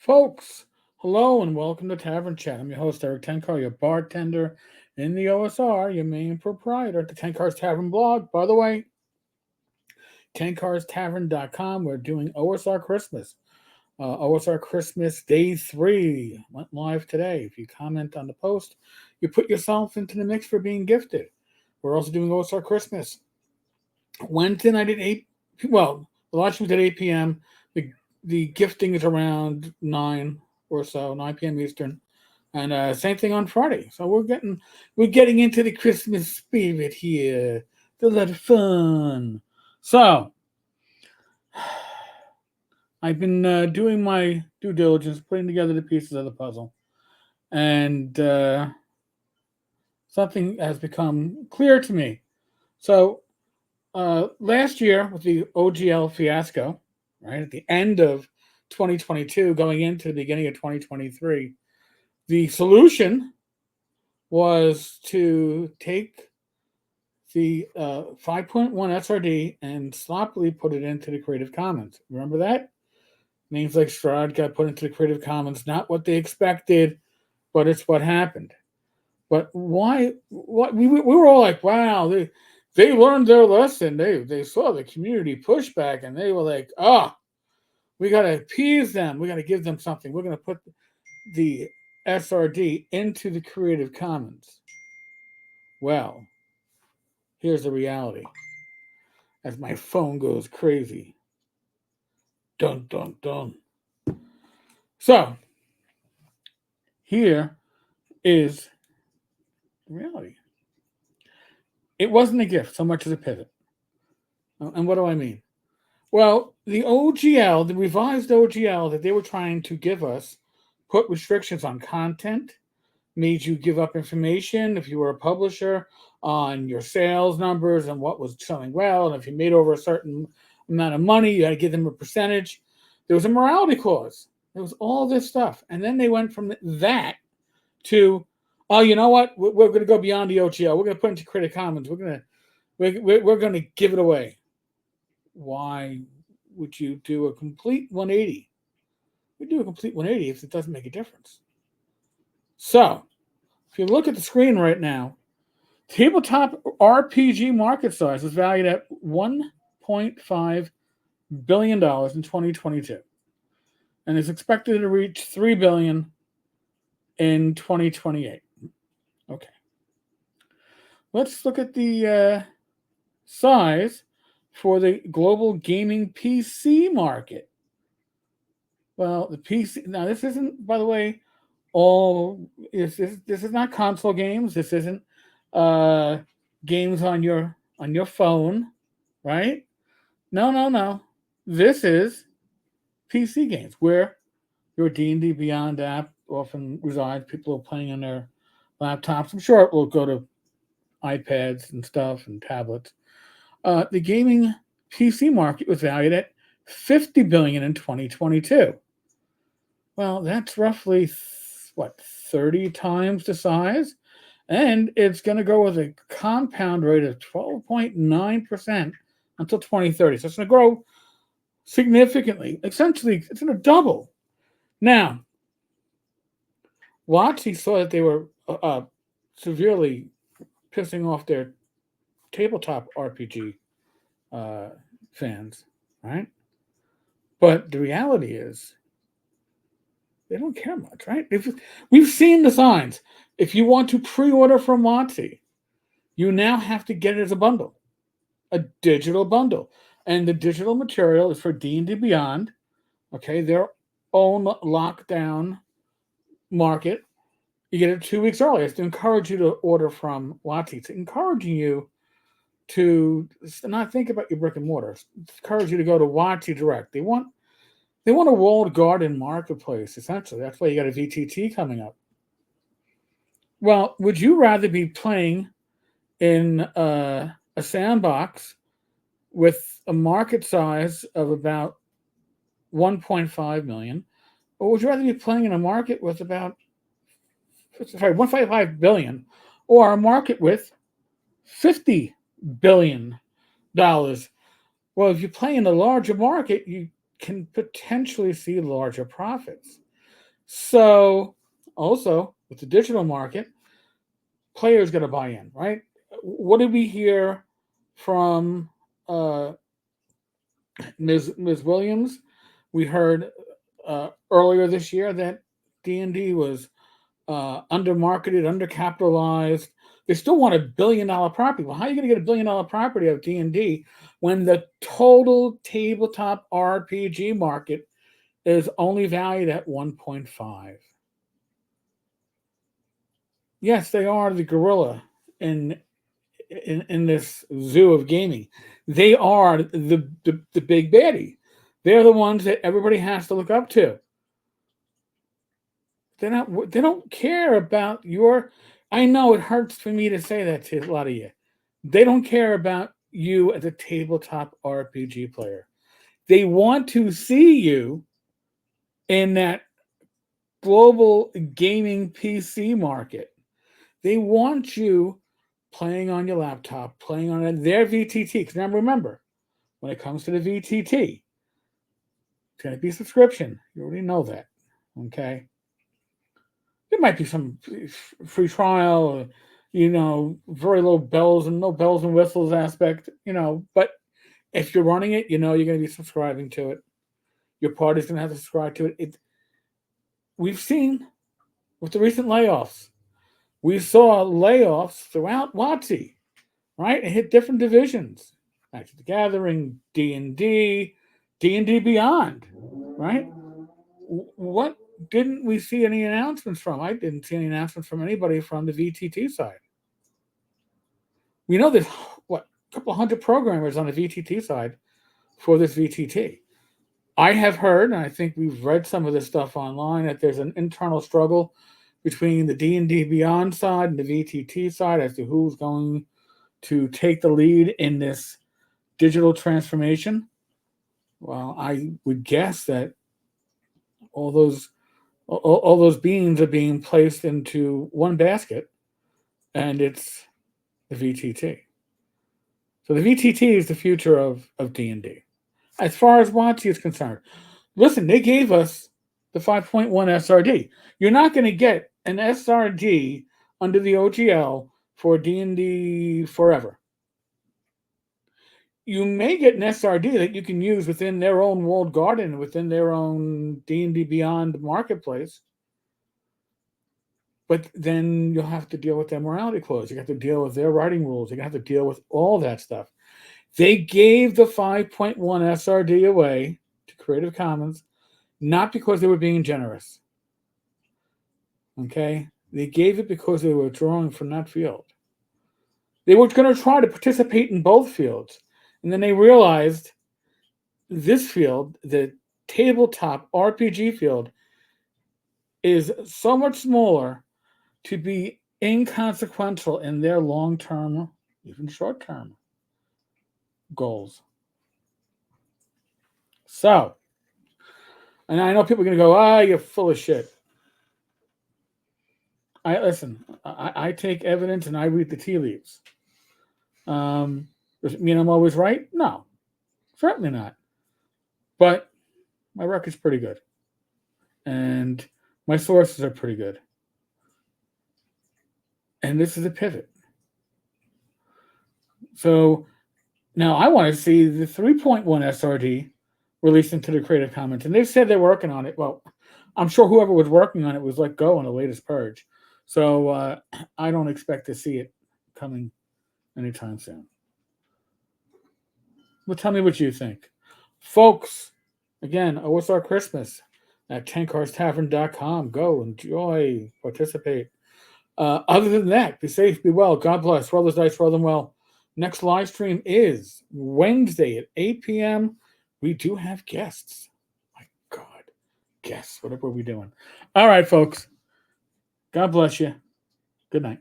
Folks, hello and welcome to Tavern Chat. I'm your host, Eric Tenkar, your bartender in the OSR, your main proprietor at the Tenkar's Tavern blog. By the way, tenkarstavern.com. We're doing OSR Christmas. OSR Christmas Day 3 went live today. If you comment on the post, you put yourself into the mix for being gifted. We're also doing OSR Christmas Wednesday night at 8. Well, the launch was at 8 p.m. The gifting is around 9 or so, 9 p.m. Eastern, and same thing on Friday. So we're getting into the Christmas spirit here. It's a lot of fun. So I've been doing my due diligence, putting together the pieces of the puzzle, and something has become clear to me. So last year with the OGL Fiasco, right at the end of 2022, going into the beginning of 2023, the solution was to take the 5.1 SRD and sloppily put it into the Creative Commons. Remember that? Names like Strahd got put into the Creative Commons, not what they expected, but it's what happened. But why? What we were all like, wow, they learned their lesson. They saw the community pushback, and they were like, we got to appease them. We got to give them something. We're going to put the SRD into the Creative Commons. Well, here's the reality. As my phone goes crazy. Dun, dun, dun. So, here is the reality. It wasn't a gift so much as a pivot. And what do I mean? Well, the OGL, the revised OGL that they were trying to give us, put restrictions on content, made you give up information if you were a publisher on your sales numbers and what was selling well. And if you made over a certain amount of money, you had to give them a percentage. There was a morality clause. There was all this stuff. And then they went from that to, oh, you know what? We're going to go beyond the OGL. We're going to put it into Creative Commons. We're going to give it away. Why would you do a complete 180? We do a complete 180 if it doesn't make a difference. So, if you look at the screen right now, tabletop RPG market size is valued at $1.5 billion in 2022 and is expected to reach $3 billion in 2028. Okay. Let's look at the size for the global gaming PC market. Well, the PC, now this isn't, by the way, this is not console games. This isn't games on your phone, right? No. This is PC games where your D&D Beyond app often resides. People are playing on their laptops. I'm sure it will go to iPads and stuff and tablets. The gaming PC market was valued at $50 billion in 2022. Well, that's roughly 30 times the size, and it's going to go with a compound rate of 12.9% until 2030. So it's going to grow significantly. Essentially, it's going to double. Now, WotC saw that they were severely pissing off their tabletop RPG fans, right? But the reality is, they don't care much, right? We've seen the signs. If you want to pre-order from WotC, you now have to get it as a bundle, a digital bundle. And the digital material is for D&D Beyond, okay, their own lockdown market. You get it 2 weeks early. It's to encourage you to order from WotC. It's encouraging you to not think about your brick and mortar. It's encourage you to go to WotC Direct. They want a walled garden marketplace, essentially. That's why you got a VTT coming up. Well, would you rather be playing in a sandbox with a market size of about 1.5 million, or would you rather be playing in a market with about 1.5 billion, or a market with $50 billion? Well, if you play in a larger market, you can potentially see larger profits. So also with the digital market, players got to buy in, right? What did we hear from uh, Ms. Williams? We heard earlier this year that D&D was undermarketed, undercapitalized. They still want $1 billion property. Well, how are you going to get $1 billion property of D&D when the total tabletop RPG market is only valued at 1.5? Yes, they are the gorilla in this zoo of gaming. They are the big baddie. They're the ones that everybody has to look up to. They don't care about your. I know it hurts for me to say that to a lot of you. They don't care about you as a tabletop RPG player. They want to see you in that global gaming PC market. They want you playing on your laptop, playing on their VTT. Because now remember, when it comes to the VTT, it's going to be subscription. You already know that. Okay. There might be some free trial, very low bells and no bells and whistles aspect, but if you're running it, you're going to be subscribing to it. Your party's going to have to subscribe to it. We've seen with the recent layoffs, we saw layoffs throughout WotC, right? It hit different divisions. Magic the Gathering, D&D, D&D Beyond, right? What didn't we see any announcements from? I didn't see any announcements from anybody from the VTT side. We know there's, a couple hundred programmers on the VTT side for this VTT. I have heard, and I think we've read some of this stuff online, that there's an internal struggle between the D&D Beyond side and the VTT side as to who's going to take the lead in this digital transformation. Well, I would guess that all those beans are being placed into one basket, and it's the VTT. So the VTT is the future of D&D. As far as WotC is concerned, listen, they gave us the 5.1 SRD. You're not going to get an SRD under the OGL for D&D forever. You may get an SRD that you can use within their own walled garden, within their own D&D Beyond marketplace. But then you'll have to deal with their morality clause. You have to deal with their writing rules. You have to deal with all that stuff. They gave the 5.1 SRD away to Creative Commons, not because they were being generous. Okay? They gave it because they were drawing from that field. They were going to try to participate in both fields. And then they realized this field, the tabletop RPG field, is so much smaller to be inconsequential in their long-term, even short-term goals. So, and I know people are going to go, you're full of shit. I take evidence and I read the tea leaves. Does it mean I'm always right? No, certainly not. But my record's pretty good. And my sources are pretty good. And this is a pivot. So now I want to see the 3.1 SRD released into the Creative Commons. And they've said they're working on it. Well, I'm sure whoever was working on it was let go on the latest purge. So I don't expect to see it coming anytime soon. Well, tell me what you think. Folks, again, OSR Christmas at TenkarsTavern.com. Go, enjoy, participate. Other than that, be safe, be well. God bless. Roll those dice, roll them well. Next live stream is Wednesday at 8 p.m. We do have guests. My God. Guests. Whatever are we doing? All right, folks. God bless you. Good night.